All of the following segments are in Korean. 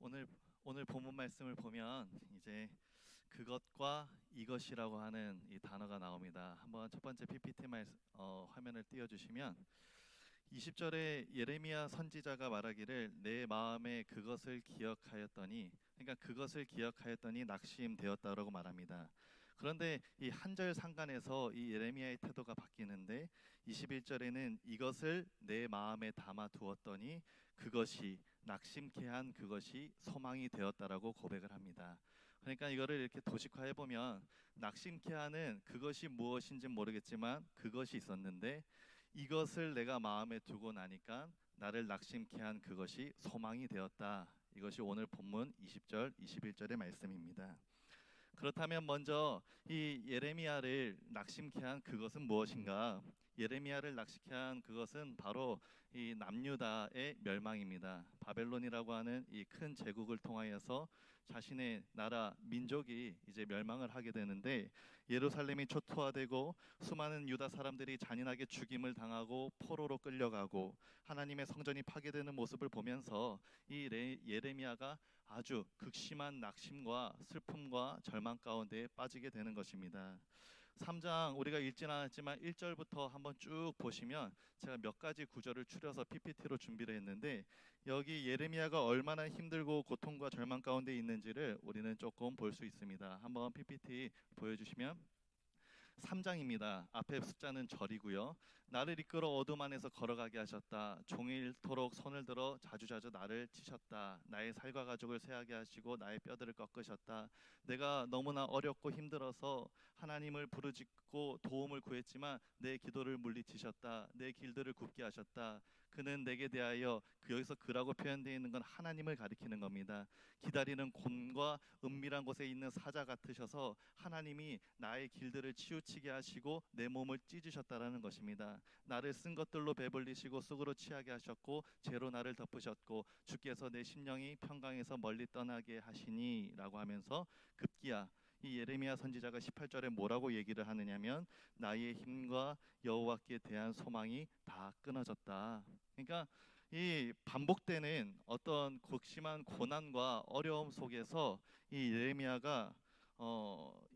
오늘 오늘 본문 말씀을 보면 이제 그것과 이것이라고 하는 이 단어가 나옵니다. 한번 첫 번째 PPT 화면을 띄워주시면 20절에 예레미야 선지자가 말하기를 내 마음에 그것을 기억하였더니, 그러니까 그것을 기억하였더니 낙심되었다라고 말합니다. 그런데 이 한 절 상간에서 이 예레미야의 태도가 바뀌는데 21절에는 이것을 내 마음에 담아 두었더니 그것이 낙심케 한 그것이 소망이 되었다라고 고백을 합니다. 그러니까 이거를 이렇게 도식화해 보면 낙심케 하는 그것이 무엇인지 모르겠지만 그것이 있었는데 이것을 내가 마음에 두고 나니까 나를 낙심케 한 그것이 소망이 되었다. 이것이 오늘 본문 20절, 21절의 말씀입니다. 그렇다면 먼저 이 예레미야를 낙심케 한 그것은 무엇인가? 예레미야를 낙심케 한 그것은 바로 이 남유다의 멸망입니다. 바벨론이라고 하는 이 큰 제국을 통하여서 자신의 나라 민족이 이제 멸망을 하게 되는데, 예루살렘이 초토화되고 수많은 유다 사람들이 잔인하게 죽임을 당하고 포로로 끌려가고 하나님의 성전이 파괴되는 모습을 보면서 이 예레미야가 아주 극심한 낙심과 슬픔과 절망 가운데 빠지게 되는 것입니다. 3장 우리가 읽지는 않았지만 1절부터 한번 쭉 보시면 제가 몇 가지 구절을 추려서 PPT로 준비를 했는데, 여기 예레미야가 얼마나 힘들고 고통과 절망 가운데 있는지를 우리는 조금 볼 수 있습니다. 한번 PPT 보여주시면 3장입니다. 앞에 숫자는 절이고요. 나를 이끌어 어둠 안에서 걸어가게 하셨다. 종일토록 손을 들어 자주자주 나를 치셨다. 나의 살과 가죽을 쇠하게 하시고 나의 뼈들을 꺾으셨다. 내가 너무나 어렵고 힘들어서 하나님을 부르짖고 도움을 구했지만 내 기도를 물리치셨다. 내 길들을 굽게 하셨다. 그는 내게 대하여, 여기서 그라고 표현되어 있는 건 하나님을 가리키는 겁니다. 기다리는 곤과 은밀한 곳에 있는 사자 같으셔서 하나님이 나의 길들을 치우치게 하시고 내 몸을 찢으셨다라는 것입니다. 나를 쓴 것들로 배불리시고 쑥으로 취하게 하셨고 죄로 나를 덮으셨고 주께서 내 심령이 평강에서 멀리 떠나게 하시니라고 하면서 급기야 이 예레미야 선지자가 18절에 뭐라고 얘기를 하느냐면 나의 힘과 여호와께 대한 소망이 다 끊어졌다. 그러니까 이 반복되는 어떤 극심한 고난과 어려움 속에서 이 예레미야가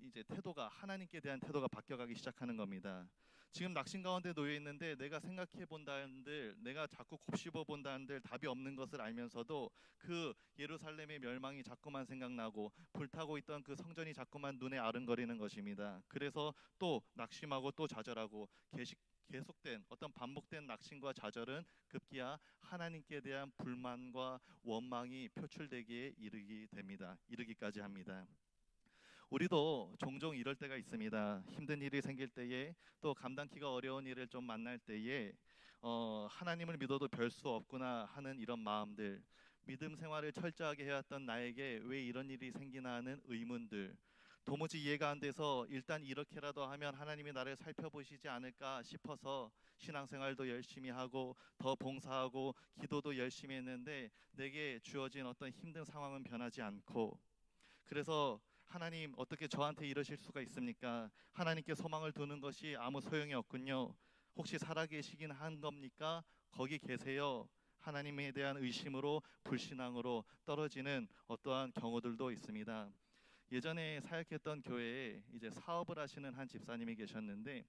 이제 태도가, 하나님께 대한 태도가 바뀌어가기 시작하는 겁니다. 지금 낙심 가운데 놓여 있는데 내가 생각해 본다 한들, 내가 자꾸 곱씹어 본다 한들 답이 없는 것을 알면서도 그 예루살렘의 멸망이 자꾸만 생각나고 불타고 있던 그 성전이 자꾸만 눈에 아른거리는 것입니다. 그래서 또 낙심하고 또 좌절하고 계속된 어떤 반복된 낙심과 좌절은 급기야 하나님께 대한 불만과 원망이 표출되기에 이르기까지 합니다. 우리도 종종 이럴 때가 있습니다. 힘든 일이 생길 때에, 또 감당키가 어려운 일을 좀 만날 때에 하나님을 믿어도 별 수 없구나 하는 이런 마음들, 믿음 생활을 철저하게 해왔던 나에게 왜 이런 일이 생기나 하는 의문들, 도무지 이해가 안 돼서 일단 이렇게라도 하면 하나님이 나를 살펴보시지 않을까 싶어서 신앙생활도 열심히 하고 더 봉사하고 기도도 열심히 했는데 내게 주어진 어떤 힘든 상황은 변하지 않고, 그래서 하나님 어떻게 저한테 이러실 수가 있습니까? 하나님께 소망을 두는 것이 아무 소용이 없군요. 혹시 살아계시긴 한 겁니까? 거기 계세요. 하나님에 대한 의심으로, 불신앙으로 떨어지는 어떠한 경우들도 있습니다. 예전에 사역했던 교회에 이제 사업을 하시는 한 집사님이 계셨는데,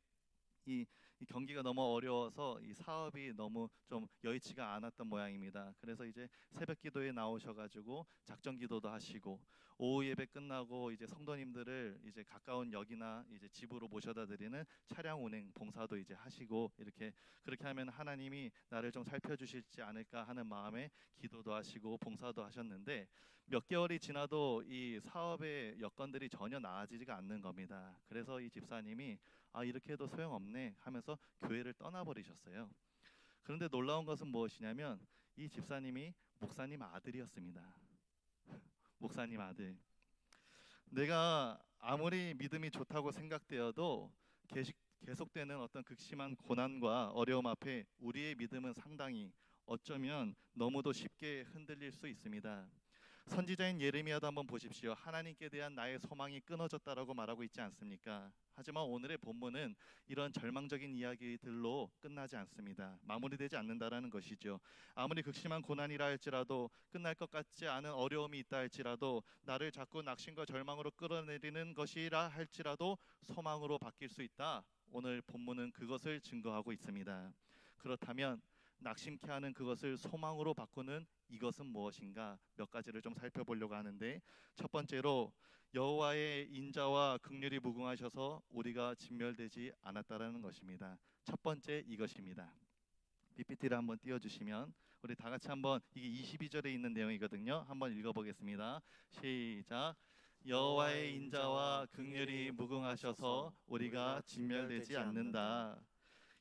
이, 이 경기가 너무 어려워서 이 사업이 너무 좀 여의치가 않았던 모양입니다. 그래서 이제 새벽 기도에 나오셔가지고 작정 기도도 하시고, 오후 예배 끝나고 이제 성도님들을 이제 가까운 역이나 이제 집으로 모셔다 드리는 차량 운행 봉사도 이제 하시고, 이렇게 그렇게 하면 하나님이 나를 좀 살펴주실지 않을까 하는 마음에 기도도 하시고 봉사도 하셨는데, 몇 개월이 지나도 이 사업의 여건들이 전혀 나아지지가 않는 겁니다. 그래서 이 집사님이 이렇게 해도 소용없네 하면서 교회를 떠나버리셨어요. 그런데 놀라운 것은 무엇이냐면 이 집사님이 목사님 아들이었습니다. 목사님 아들. 내가 아무리 믿음이 좋다고 생각되어도 계속되는 어떤 극심한 고난과 어려움 앞에 우리의 믿음은 상당히, 어쩌면 너무도 쉽게 흔들릴 수 있습니다. 선지자인 예레미야도 한번 보십시오. 하나님께 대한 나의 소망이 끊어졌다라고 말하고 있지 않습니까? 하지만 오늘의 본문은 이런 절망적인 이야기들로 끝나지 않습니다. 마무리되지 않는다라는 것이죠. 아무리 극심한 고난이라 할지라도, 끝날 것 같지 않은 어려움이 있다 할지라도, 나를 자꾸 낙심과 절망으로 끌어내리는 것이라 할지라도 소망으로 바뀔 수 있다. 오늘 본문은 그것을 증거하고 있습니다. 그렇다면 낙심케 하는 그것을 소망으로 바꾸는 이것은 무엇인가, 몇 가지를 좀 살펴보려고 하는데, 첫 번째로 여호와의 인자와 긍휼이 무궁하셔서 우리가 진멸되지 않았다라는 것입니다. 첫 번째 이것입니다. PPT를 한번 띄워주시면 우리 다 같이 한번, 이게 22절에 있는 내용이거든요. 한번 읽어보겠습니다. 시작. 여호와의 인자와 긍휼이 무궁하셔서 우리가 진멸되지 않는다.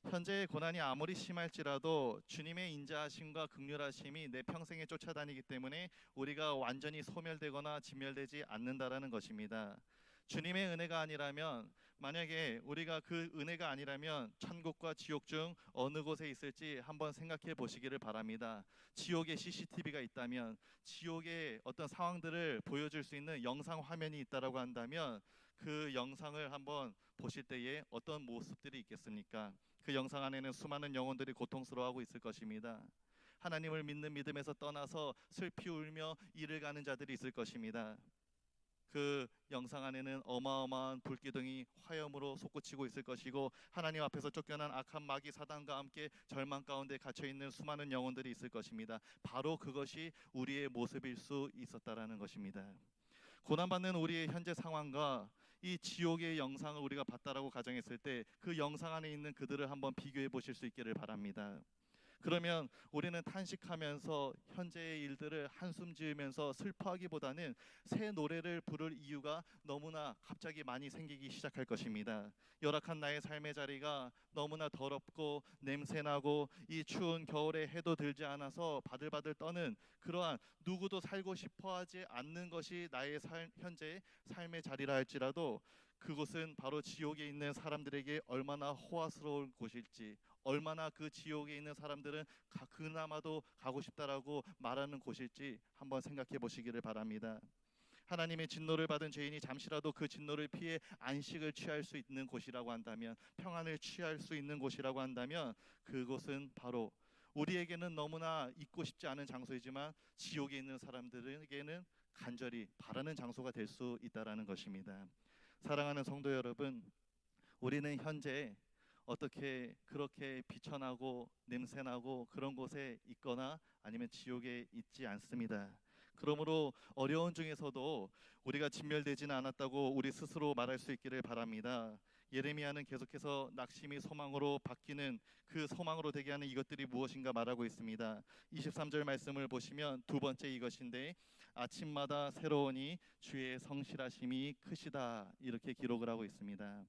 현재의 고난이 아무리 심할지라도 주님의 인자하심과 긍휼하심이 내 평생에 쫓아다니기 때문에 우리가 완전히 소멸되거나 진멸되지 않는다라는 것입니다. 주님의 은혜가 아니라면, 만약에 우리가 그 은혜가 아니라면 천국과 지옥 중 어느 곳에 있을지 한번 생각해 보시기를 바랍니다. 지옥에 CCTV가 있다면, 지옥의 어떤 상황들을 보여줄 수 있는 영상 화면이 있다라고 한다면, 그 영상을 한번 보실 때에 어떤 모습들이 있겠습니까? 그 영상 안에는 수많은 영혼들이 고통스러워하고 있을 것입니다. 하나님을 믿는 믿음에서 떠나서 슬피 울며 이를 가는 자들이 있을 것입니다. 그 영상 안에는 어마어마한 불기둥이 화염으로 솟구치고 있을 것이고, 하나님 앞에서 쫓겨난 악한 마귀 사단과 함께 절망 가운데 갇혀 있는 수많은 영혼들이 있을 것입니다. 바로 그것이 우리의 모습일 수 있었다라는 것입니다. 고난받는 우리의 현재 상황과 이 지옥의 영상을 우리가 봤다라고 가정했을 때, 그 영상 안에 있는 그들을 한번 비교해 보실 수 있기를 바랍니다. 그러면 우리는 탄식하면서 현재의 일들을 한숨 지으면서 슬퍼하기보다는 새 노래를 부를 이유가 너무나 갑자기 많이 생기기 시작할 것입니다. 열악한 나의 삶의 자리가 너무나 더럽고 냄새나고, 이 추운 겨울에 해도 들지 않아서 바들바들 떠는 그러한, 누구도 살고 싶어하지 않는 것이 나의 현재의 삶의 자리라 할지라도, 그곳은 바로 지옥에 있는 사람들에게 얼마나 호화스러운 곳일지, 얼마나 그 지옥에 있는 사람들은 그나마도 가고 싶다라고 말하는 곳일지 한번 생각해 보시기를 바랍니다. 하나님의 진노를 받은 죄인이 잠시라도 그 진노를 피해 안식을 취할 수 있는 곳이라고 한다면, 평안을 취할 수 있는 곳이라고 한다면, 그곳은 바로 우리에게는 너무나 있고 싶지 않은 장소이지만 지옥에 있는 사람들에게는 간절히 바라는 장소가 될 수 있다라는 것입니다. 사랑하는 성도 여러분, 우리는 현재 어떻게 그렇게 비천하고 냄새나고 그런 곳에 있거나 아니면 지옥에 있지 않습니다. 그러므로 어려운 중에서도 우리가 진멸되지는 않았다고 우리 스스로 말할 수 있기를 바랍니다. 예레미야는 계속해서 낙심이 소망으로 바뀌는, 그 소망으로 되게 하는 이것들이 무엇인가 말하고 있습니다. 23절 말씀을 보시면 두 번째 이것인데, 아침마다 새로우니 주의 성실하심이 크시다, 이렇게 기록을 하고 있습니다.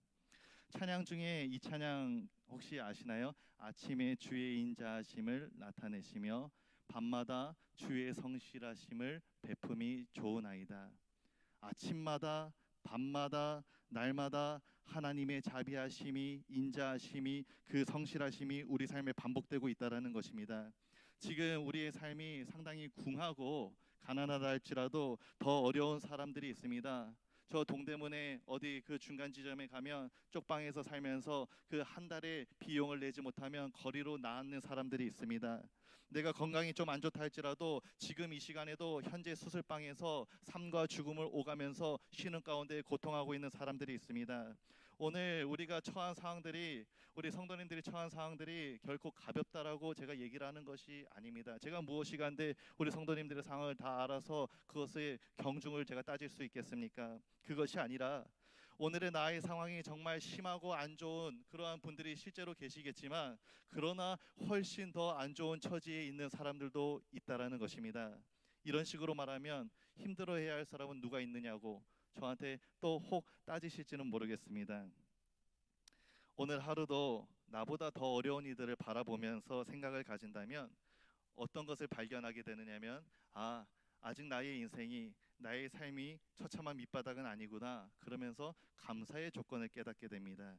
찬양 중에 이 찬양 혹시 아시나요? 아침에 주의 인자하심을 나타내시며 밤마다 주의 성실하심을 베품이 좋으나이다. 아침마다 밤마다 날마다 하나님의 자비하심이, 인자하심이, 그 성실하심이 우리 삶에 반복되고 있다라는 것입니다. 지금 우리의 삶이 상당히 궁하고 가난하다 할지라도 더 어려운 사람들이 있습니다. 저 동대문에 어디 그 중간 지점에 가면 쪽방에서 살면서 그 한 달에 비용을 내지 못하면 거리로 나앉는 사람들이 있습니다. 내가 건강이 좀 안 좋다 할지라도 지금 이 시간에도 현재 수술방에서 삶과 죽음을 오가면서 쉬는 가운데 고통하고 있는 사람들이 있습니다. 오늘 우리가 처한 상황들이, 우리 성도님들이 처한 상황들이 결코 가볍다라고 제가 얘기를 하는 것이 아닙니다. 제가 무엇이간데 우리 성도님들의 상황을 다 알아서 그것의 경중을 제가 따질 수 있겠습니까? 그것이 아니라, 오늘의 나의 상황이 정말 심하고 안 좋은 그러한 분들이 실제로 계시겠지만, 그러나 훨씬 더 안 좋은 처지에 있는 사람들도 있다라는 것입니다. 이런 식으로 말하면 힘들어해야 할 사람은 누가 있느냐고 저한테 또 혹 따지실지는 모르겠습니다. 오늘 하루도 나보다 더 어려운 이들을 바라보면서 생각을 가진다면 어떤 것을 발견하게 되느냐면, 아직 나의 인생이, 나의 삶이 처참한 밑바닥은 아니구나, 그러면서 감사의 조건을 깨닫게 됩니다.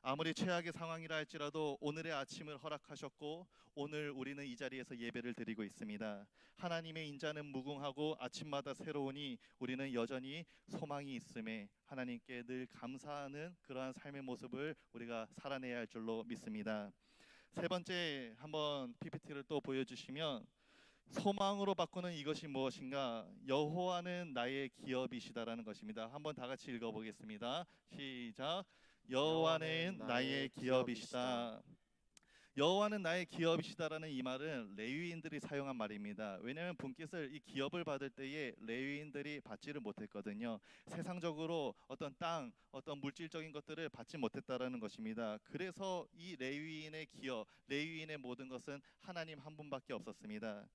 아무리 최악의 상황이라 할지라도 오늘의 아침을 허락하셨고 오늘 우리는 이 자리에서 예배를 드리고 있습니다. 하나님의 인자는 무궁하고 아침마다 새로우니 우리는 여전히 소망이 있음에 하나님께 늘 감사하는 그러한 삶의 모습을 우리가 살아내야 할 줄로 믿습니다. 세 번째 한번 PPT를 또 보여주시면 소망으로 바꾸는 이것이 무엇인가? 여호와는 나의 기업이시다라는 것입니다. 한번 다 같이 읽어보겠습니다. 시작. 여호와는 여호와는 나의 나의 기업이시다. 기업이시다. 여호와는 나의 기업이시다라는 이 말은 레위인들이 사용한 말입니다. 왜냐하면 분깃을 이 기업을 받을 때에 레위인들이 받지를 못했거든요. 세상적으로 어떤 땅, 어떤 물질적인 것들을 받지 못했다라는 것입니다. 그래서 이 레위인의 기업, 레위인의 모든 것은 하나님 한 분밖에 없었습니다.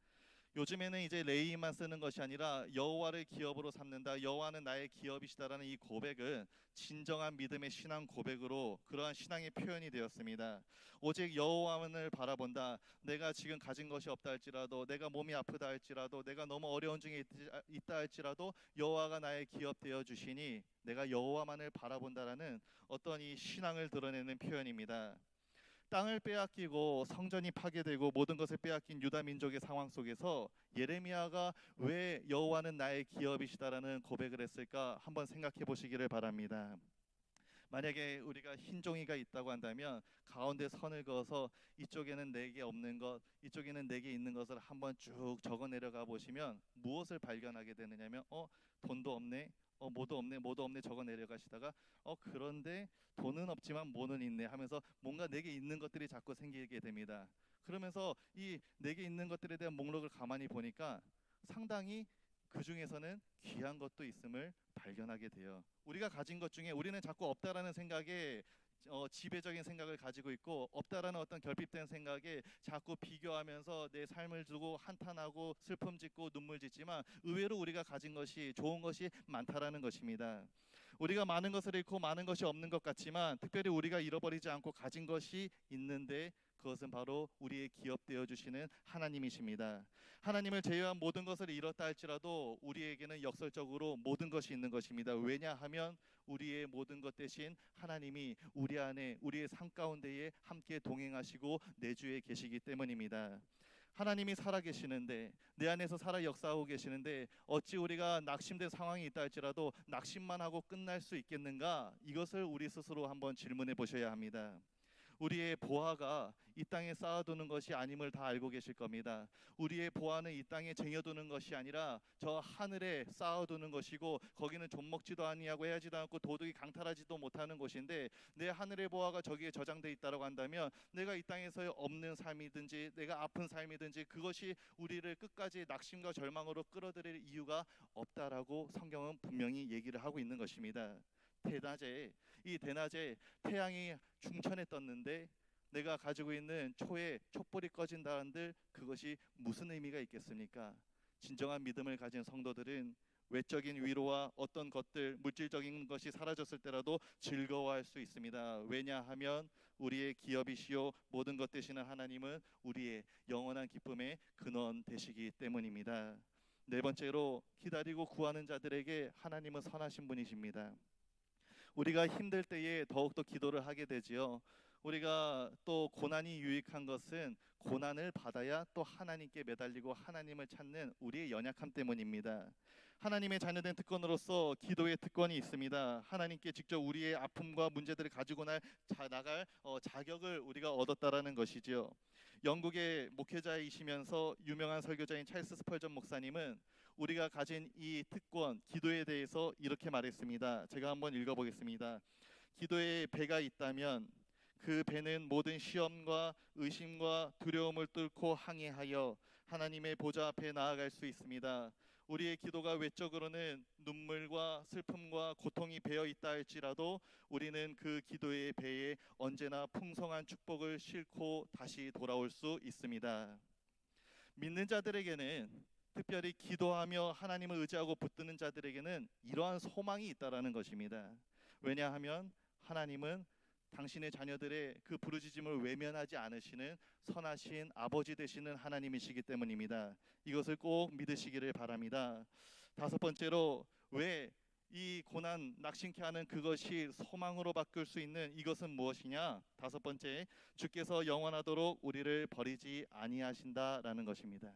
요즘에는 이제 레위만 쓰는 것이 아니라 여호와를 기업으로 삼는다. 여호와는 나의 기업이시다라는 이 고백은 진정한 믿음의 신앙 고백으로 그러한 신앙의 표현이 되었습니다. 오직 여호와만을 바라본다. 내가 지금 가진 것이 없다 할지라도, 내가 몸이 아프다 할지라도, 내가 너무 어려운 중에 있다 할지라도 여호와가 나의 기업 되어 주시니 내가 여호와만을 바라본다라는 어떤 이 신앙을 드러내는 표현입니다. 땅을 빼앗기고 성전이 파괴되고 모든 것을 빼앗긴 유다 민족의 상황 속에서 예레미야가 왜 여호와는 나의 기업이시다라는 고백을 했을까 한번 생각해 보시기를 바랍니다. 만약에 우리가 흰 종이가 있다고 한다면 가운데 선을 그어서 이쪽에는 내게 없는 것, 이쪽에는 내게 있는 것을 한번 쭉 적어 내려가 보시면 무엇을 발견하게 되느냐면 돈도 없네. 뭐도 없네. 뭐도 없네 적어 내려가시다가 그런데 돈은 없지만 뭐는 있네 하면서 뭔가 내게 있는 것들이 자꾸 생기게 됩니다. 그러면서 이 내게 있는 것들에 대한 목록을 가만히 보니까 상당히 그 중에서는 귀한 것도 있음을 발견하게 돼요. 우리가 가진 것 중에 우리는 자꾸 없다라는 생각에 지배적인 생각을 가지고 있고 없다라는 어떤 결핍된 생각에 자꾸 비교하면서 내 삶을 두고 한탄하고 슬픔 짓고 눈물 짓지만 의외로 우리가 가진 것이 좋은 것이 많다라는 것입니다. 우리가 많은 것을 잃고 많은 것이 없는 것 같지만 특별히 우리가 잃어버리지 않고 가진 것이 있는데 그것은 바로 우리의 기업 되어 주시는 하나님이십니다. 하나님을 제외한 모든 것을 잃었다 할지라도 우리에게는 역설적으로 모든 것이 있는 것입니다. 왜냐하면 우리의 모든 것 대신 하나님이 우리 안에 우리의 삶 가운데에 함께 동행하시고 내주에 계시기 때문입니다. 하나님이 살아 계시는데 내 안에서 살아 역사하고 계시는데 어찌 우리가 낙심된 상황이 있다 할지라도 낙심만 하고 끝날 수 있겠는가? 이것을 우리 스스로 한번 질문해 보셔야 합니다. 우리의 보화가 이 땅에 쌓아두는 것이 아님을 다 알고 계실 겁니다. 우리의 보화는 이 땅에 쟁여두는 것이 아니라 저 하늘에 쌓아두는 것이고 거기는 좀먹지도 아니하고 해하지도 않고 도둑이 강탈하지도 못하는 곳인데 내 하늘의 보화가 저기에 저장돼 있다고 한다면 내가 이 땅에서 없는 삶이든지 내가 아픈 삶이든지 그것이 우리를 끝까지 낙심과 절망으로 끌어들일 이유가 없다라고 성경은 분명히 얘기를 하고 있는 것입니다. 대낮에 태양이 중천에 떴는데 내가 가지고 있는 초에 촛불이 꺼진다 한들 그것이 무슨 의미가 있겠습니까? 진정한 믿음을 가진 성도들은 외적인 위로와 어떤 것들 물질적인 것이 사라졌을 때라도 즐거워할 수 있습니다. 왜냐하면 우리의 기업이시요 모든 것 되시는 하나님은 우리의 영원한 기쁨의 근원 되시기 때문입니다. 네 번째로 기다리고 구하는 자들에게 하나님은 선하신 분이십니다. 우리가 힘들 때에 더욱더 기도를 하게 되지요. 우리가 또 고난이 유익한 것은 고난을 받아야 또 하나님께 매달리고 하나님을 찾는 우리의 연약함 때문입니다. 하나님의 자녀된 특권으로서 기도의 특권이 있습니다. 하나님께 직접 우리의 아픔과 문제들을 가지고 나갈 자격을 우리가 얻었다라는 것이지요. 영국의 목회자이시면서 유명한 설교자인 찰스 스펄전 목사님은 우리가 가진 이 특권, 기도에 대해서 이렇게 말했습니다. 제가 한번 읽어보겠습니다. 기도에 배가 있다면 그 배는 모든 시험과 의심과 두려움을 뚫고 항해하여 하나님의 보좌 앞에 나아갈 수 있습니다. 우리의 기도가 외적으로는 눈물과 슬픔과 고통이 배어 있다 할지라도 우리는 그 기도의 배에 언제나 풍성한 축복을 싣고 다시 돌아올 수 있습니다. 믿는 자들에게는 특별히 기도하며 하나님을 의지하고 붙드는 자들에게는 이러한 소망이 있다라는 것입니다. 왜냐하면 하나님은 당신의 자녀들의 그 부르짖음을 외면하지 않으시는 선하신 아버지 되시는 하나님이시기 때문입니다. 이것을 꼭 믿으시기를 바랍니다. 다섯 번째로 왜 이 고난 낙심케 하는 그것이 소망으로 바꿀 수 있는 이것은 무엇이냐? 다섯 번째, 주께서 영원하도록 우리를 버리지 아니하신다라는 것입니다.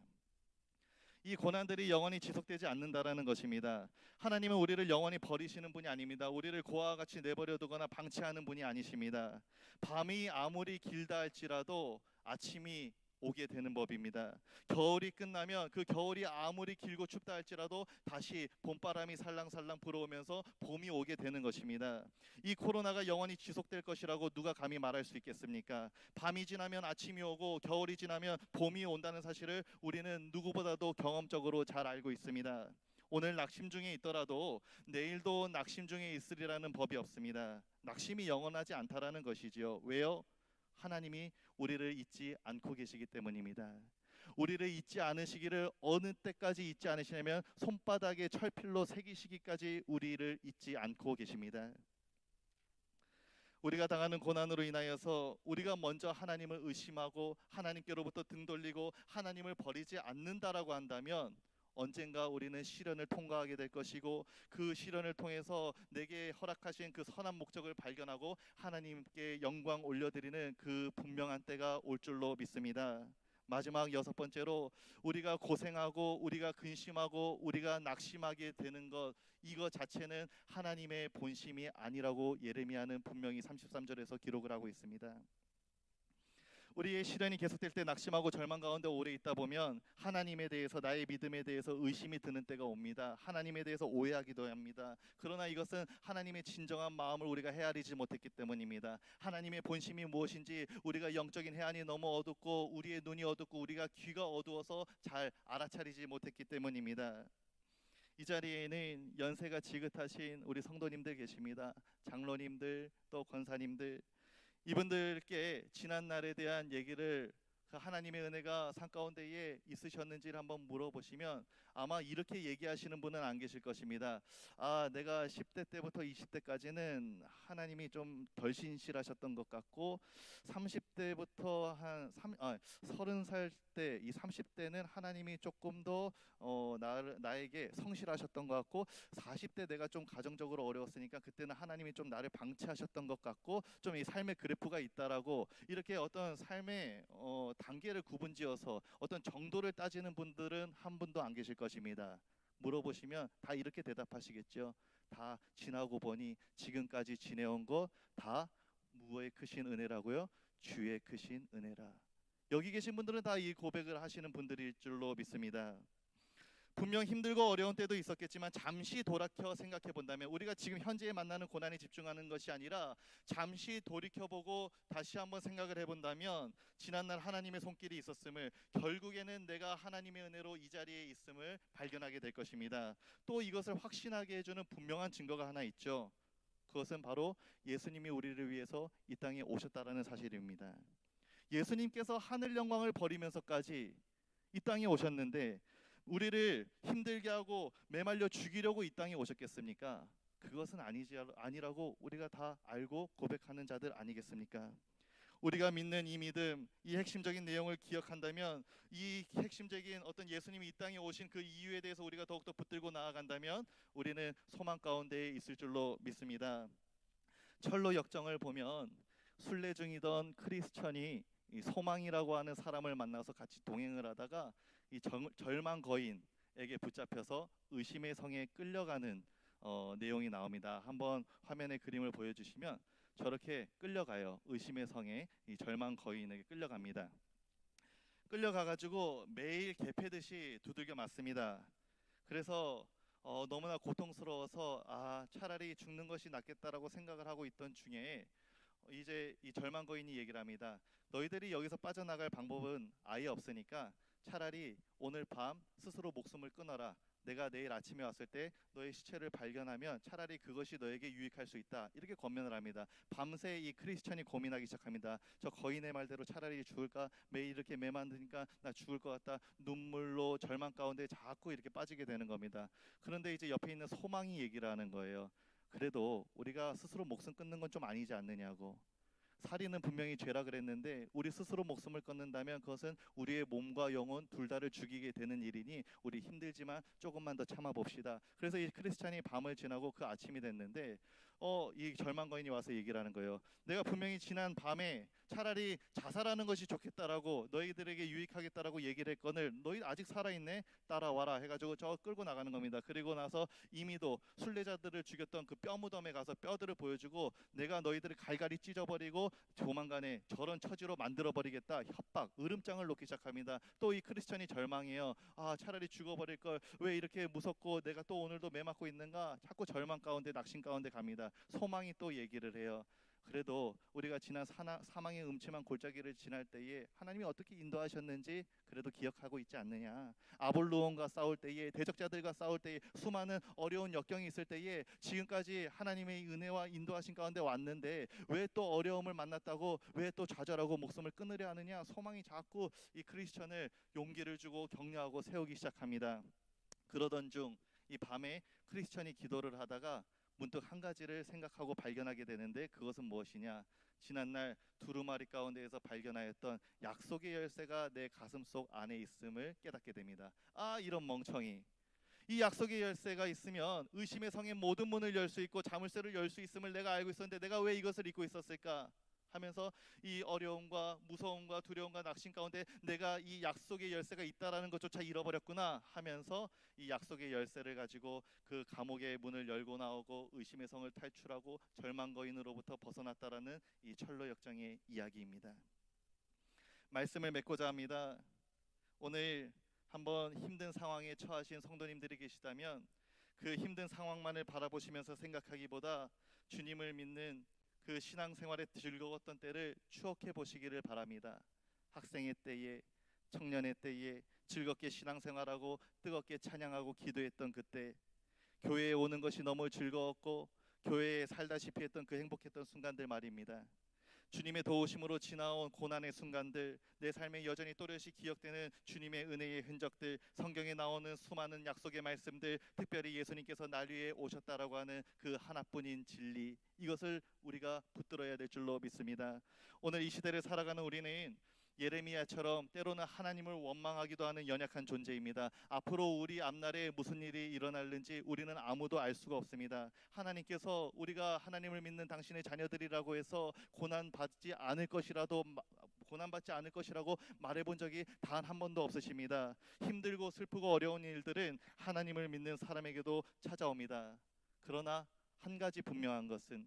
이 고난들이 영원히 지속되지 않는다라는 것입니다. 하나님은 우리를 영원히 버리시는 분이 아닙니다. 우리를 고아와 같이 내버려 두거나 방치하는 분이 아니십니다. 밤이 아무리 길다 할지라도 아침이 오게 되는 법입니다. 겨울이 끝나면 그 겨울이 아무리 길고 춥다 할지라도 다시 봄바람이 살랑살랑 불어오면서 봄이 오게 되는 것입니다. 이 코로나가 영원히 지속될 것이라고 누가 감히 말할 수 있겠습니까? 밤이 지나면 아침이 오고 겨울이 지나면 봄이 온다는 사실을 우리는 누구보다도 경험적으로 잘 알고 있습니다. 오늘 낙심 중에 있더라도 내일도 낙심 중에 있으리라는 법이 없습니다. 낙심이 영원하지 않다라는 것이지요. 왜요? 하나님이 우리를 잊지 않고 계시기 때문입니다. 우리를 잊지 않으시기를 어느 때까지 잊지 않으시냐면 손바닥에 철필로 새기시기까지 우리를 잊지 않고 계십니다. 우리가 당하는 고난으로 인하여서 우리가 먼저 하나님을 의심하고 하나님께로부터 등 돌리고 하나님을 버리지 않는다라고 한다면 언젠가 우리는 시련을 통과하게 될 것이고 그 시련을 통해서 내게 허락하신 그 선한 목적을 발견하고 하나님께 영광 올려드리는 그 분명한 때가 올 줄로 믿습니다. 마지막 여섯 번째로 우리가 고생하고 우리가 근심하고 우리가 낙심하게 되는 것 이거 자체는 하나님의 본심이 아니라고 예레미야는 분명히 33절에서 기록을 하고 있습니다. 우리의 시련이 계속될 때 낙심하고 절망 가운데 오래 있다 보면 하나님에 대해서 나의 믿음에 대해서 의심이 드는 때가 옵니다. 하나님에 대해서 오해하기도 합니다. 그러나 이것은 하나님의 진정한 마음을 우리가 헤아리지 못했기 때문입니다. 하나님의 본심이 무엇인지 우리가 영적인 해안이 너무 어둡고 우리의 눈이 어둡고 우리가 귀가 어두워서 잘 알아차리지 못했기 때문입니다. 이 자리에는 연세가 지긋하신 우리 성도님들 계십니다. 장로님들 또 권사님들 이분들께 지난 날에 대한 얘기를 그 하나님의 은혜가 산 가운데에 있으셨는지를 한번 물어보시면 아마 이렇게 얘기하시는 분은 안 계실 것입니다. 아, 내가 10대 때부터 20대까지는 하나님이 좀 덜 신실하셨던 것 같고 30대부터 한 30살 때 이 30대는 하나님이 조금 더 나에게 성실하셨던 것 같고 40대 내가 좀 가정적으로 어려웠으니까 그때는 하나님이 좀 나를 방치하셨던 것 같고 좀 이 삶의 그래프가 있다라고 이렇게 어떤 삶의 단계를 구분지어서 어떤 정도를 따지는 분들은 한 분도 안 계실 것입니다. 물어보시면 다 이렇게 대답하시겠죠. 다 지나고 보니 지금까지 지내온 거 다 무의 크신 은혜라고요. 주의 크신 은혜라. 여기 계신 분들은 다 이 고백을 하시는 분들일 줄로 믿습니다. 분명 힘들고 어려운 때도 있었겠지만 잠시 돌이켜 생각해 본다면 우리가 지금 현재에 만나는 고난에 집중하는 것이 아니라 잠시 돌이켜보고 다시 한번 생각을 해본다면 지난날 하나님의 손길이 있었음을 결국에는 내가 하나님의 은혜로 이 자리에 있음을 발견하게 될 것입니다. 또 이것을 확신하게 해주는 분명한 증거가 하나 있죠. 그것은 바로 예수님이 우리를 위해서 이 땅에 오셨다라는 사실입니다. 예수님께서 하늘 영광을 버리면서까지 이 땅에 오셨는데 우리를 힘들게 하고 매말려 죽이려고 이 땅에 오셨겠습니까? 그것은 아니라고 우리가 다 알고 고백하는 자들 아니겠습니까? 우리가 믿는 이 믿음, 이 핵심적인 내용을 기억한다면 이 핵심적인 어떤 예수님이 이 땅에 오신 그 이유에 대해서 우리가 더욱더 붙들고 나아간다면 우리는 소망 가운데 있을 줄로 믿습니다. 철로 역정을 보면 순례 중이던 크리스천이 이 소망이라고 하는 사람을 만나서 같이 동행을 하다가 이 절망 거인에게 붙잡혀서 의심의 성에 끌려가는 내용이 나옵니다. 한번 화면에 그림을 보여주시면 저렇게 끌려가요. 의심의 성에 이 절망 거인에게 끌려갑니다. 끌려가가지고 매일 개패듯이 두들겨 맞습니다. 그래서 너무나 고통스러워서 차라리 죽는 것이 낫겠다라고 생각을 하고 있던 중에 이제 이 절망 거인이 얘기를 합니다. 너희들이 여기서 빠져나갈 방법은 아예 없으니까 차라리 오늘 밤 스스로 목숨을 끊어라. 내가 내일 아침에 왔을 때 너의 시체를 발견하면 차라리 그것이 너에게 유익할 수 있다. 이렇게 권면을 합니다. 밤새 이 크리스천이 고민하기 시작합니다. 저 거인의 말대로 차라리 죽을까? 매일 이렇게 매 만드니까 나 죽을 것 같다. 눈물로 절망 가운데 자꾸 이렇게 빠지게 되는 겁니다. 그런데 이제 옆에 있는 소망이 얘기를 하는 거예요. 그래도 우리가 스스로 목숨 끊는 건 좀 아니지 않느냐고. 살인은 분명히 죄라 그랬는데 우리 스스로 목숨을 끊는다면 그것은 우리의 몸과 영혼 둘 다를 죽이게 되는 일이니 우리 힘들지만 조금만 더 참아 봅시다. 그래서 이 크리스찬이 밤을 지나고 그 아침이 됐는데 이 절망거인이 와서 얘기를 하는 거예요. 내가 분명히 지난 밤에 차라리 자살하는 것이 좋겠다라고 너희들에게 유익하겠다라고 얘기를 했거늘 너희 아직 살아있네, 따라와라 해가지고 저 끌고 나가는 겁니다. 그리고 나서 이미도 순례자들을 죽였던 그 뼈 무덤에 가서 뼈들을 보여주고 내가 너희들을 갈갈이 찢어버리고 조만간에 저런 처지로 만들어버리겠다 협박, 으름장을 놓기 시작합니다. 또 이 크리스천이 절망해요. 차라리 죽어버릴 걸 왜 이렇게 무섭고 내가 또 오늘도 매 맞고 있는가, 자꾸 절망 가운데 낙심 가운데 갑니다. 소망이 또 얘기를 해요. 그래도 우리가 지난 사망의 음침한 골짜기를 지날 때에 하나님이 어떻게 인도하셨는지 그래도 기억하고 있지 않느냐. 아볼로온과 싸울 때에, 대적자들과 싸울 때에, 수많은 어려운 역경이 있을 때에 지금까지 하나님의 은혜와 인도하신 가운데 왔는데 왜 또 어려움을 만났다고 왜 또 좌절하고 목숨을 끊으려 하느냐. 소망이 자꾸 이 크리스천을 용기를 주고 격려하고 세우기 시작합니다. 그러던 중 이 밤에 크리스천이 기도를 하다가 문득 한 가지를 생각하고 발견하게 되는데 그것은 무엇이냐? 지난날 두루마리 가운데에서 발견하였던 약속의 열쇠가 내 가슴속 안에 있음을 깨닫게 됩니다. 이런 멍청이. 이 약속의 열쇠가 있으면 의심의 성의 모든 문을 열 수 있고 자물쇠를 열 수 있음을 내가 알고 있었는데 내가 왜 이것을 잊고 있었을까? 하면서 이 어려움과 무서움과 두려움과 낙심 가운데 내가 이 약속의 열쇠가 있다라는 것조차 잃어버렸구나 하면서 이 약속의 열쇠를 가지고 그 감옥의 문을 열고 나오고 의심의 성을 탈출하고 절망거인으로부터 벗어났다라는 이 철로 역정의 이야기입니다. 말씀을 맺고자 합니다. 오늘 한번 힘든 상황에 처하신 성도님들이 계시다면 그 힘든 상황만을 바라보시면서 생각하기보다 주님을 믿는 그 신앙생활에 즐거웠던 때를 추억해 보시기를 바랍니다. 학생의 때에, 청년의 때에 즐겁게 신앙생활하고 뜨겁게 찬양하고 기도했던 그때, 교회에 오는 것이 너무 즐거웠고 교회에 살다시피 했던 그 행복했던 순간들 말입니다. 주님의 도우심으로 지나온 고난의 순간들, 내 삶에 여전히 또렷이 기억되는 주님의 은혜의 흔적들, 성경에 나오는 수많은 약속의 말씀들, 특별히 예수님께서 날 위해 오셨다라고 하는 그 하나뿐인 진리, 이것을 우리가 붙들어야 될 줄로 믿습니다. 오늘 이 시대를 살아가는 우리는 예레미야처럼 때로는 하나님을 원망하기도 하는 연약한 존재입니다. 앞으로 우리 앞날에 무슨 일이 일어날는지 우리는 아무도 알 수가 없습니다. 하나님께서 우리가 하나님을 믿는 당신의 자녀들이라고 해서 고난받지 않을 것이라고 말해본 적이 단 한 번도 없으십니다. 힘들고 슬프고 어려운 일들은 하나님을 믿는 사람에게도 찾아옵니다. 그러나 한 가지 분명한 것은,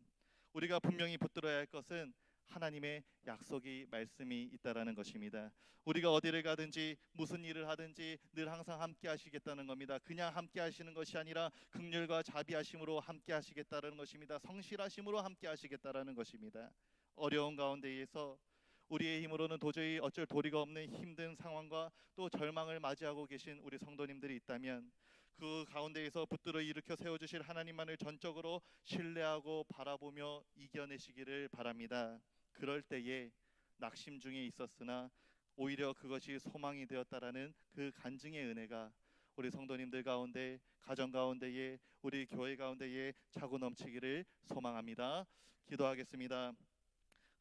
우리가 분명히 붙들어야 할 것은 하나님의 약속이 말씀이 있다라는 것입니다. 우리가 어디를 가든지 무슨 일을 하든지 늘 항상 함께 하시겠다는 겁니다. 그냥 함께 하시는 것이 아니라 긍휼과 자비하심으로 함께 하시겠다는 것입니다. 성실하심으로 함께 하시겠다라는 것입니다. 어려운 가운데에서 우리의 힘으로는 도저히 어쩔 도리가 없는 힘든 상황과 또 절망을 맞이하고 계신 우리 성도님들이 있다면 그 가운데에서 붙들어 일으켜 세워주실 하나님만을 전적으로 신뢰하고 바라보며 이겨내시기를 바랍니다. 그럴 때에 낙심 중에 있었으나 오히려 그것이 소망이 되었다라는 그 간증의 은혜가 우리 성도님들 가운데, 가정 가운데에, 우리 교회 가운데에 차고 넘치기를 소망합니다. 기도하겠습니다.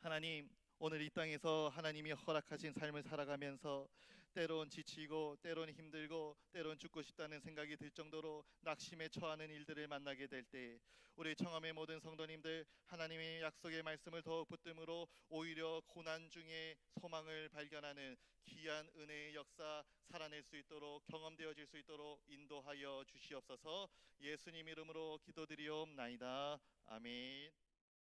하나님, 오늘 이 땅에서 하나님이 허락하신 삶을 살아가면서 때론 지치고 때론 힘들고 때론 죽고 싶다는 생각이 들 정도로 낙심에 처하는 일들을 만나게 될 때 우리 청험의 모든 성도님들 하나님의 약속의 말씀을 더욱 붙듦으로 오히려 고난 중에 소망을 발견하는 귀한 은혜의 역사 살아낼 수 있도록 경험되어질 수 있도록 인도하여 주시옵소서. 예수님 이름으로 기도드리옵나이다. 아멘.